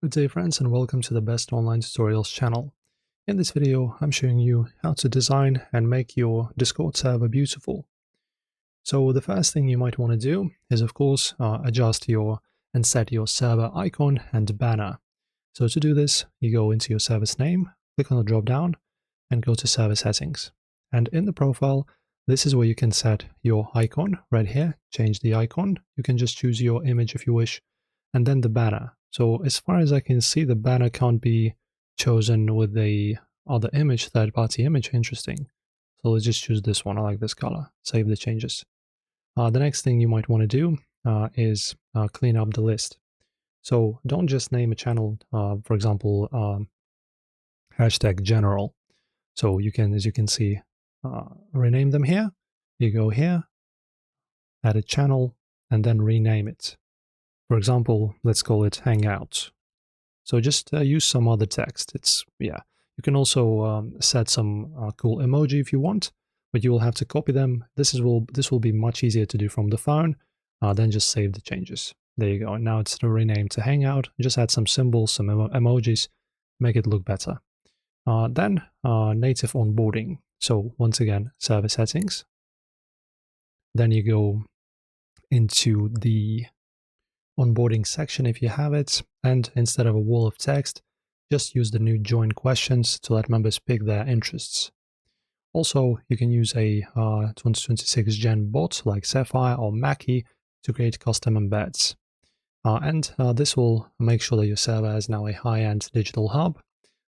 Good day friends and welcome to the Best Online Tutorials channel. In this video I'm showing you how to design and make your Discord server beautiful. So the first thing you might want to do is of course adjust and set your server icon and banner. So to do this you go into your service name, click on the drop down and go to server settings. And in the profile this is where you can set your icon right here, change the icon. You can just choose your image if you wish, and then the banner. So as far as I can see, the banner can't be chosen with the other image, third-party image. Interesting. So let's just choose this one. I like this color. Save the changes. The next thing you might want to do is clean up the list. So don't just name a channel, for example, hashtag general. So you can, as you can see, rename them here. You go here, add a channel, and then rename it. For example, let's call it Hangout. So just use some other text. You can also set some cool emoji if you want, but you will have to copy them. This will be much easier to do from the phone. Then just save the changes. There you go. And now it's renamed to Hangout. Just add some symbols, some emojis, make it look better. Then native onboarding. So once again, server settings. Then you go into the onboarding section if you have it, and instead of a wall of text, just use the new join questions to let members pick their interests. Also, you can use a 2026 Gen bot like Sapphire or Mackie to create custom embeds. This will make sure that your server is now a high-end digital hub.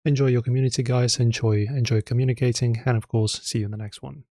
Enjoy your community, guys. Enjoy communicating, and of course, see you in the next one.